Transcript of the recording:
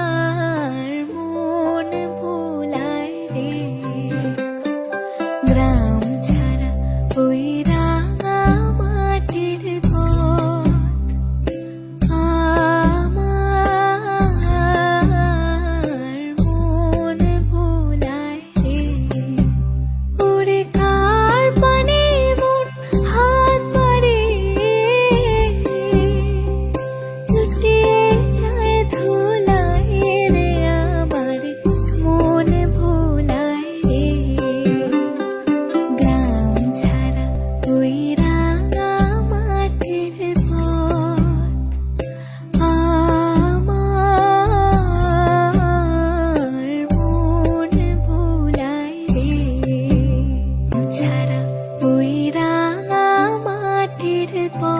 আমার মন ভোলায় রে গ্রাম ছাড়া ওই রাঙা মাটির পথ আমার মন ভোলায় রে ওরে কার পানে মন হাত মারে লুটিয়ে যায় ধুলায় রে আমার মন ভোলায় রে গ্রাম ছাড়া ওই রাঙা মাটির পথ আমার মন ভোলায় রে ছাড়া ওই রাঙা মাটির পথ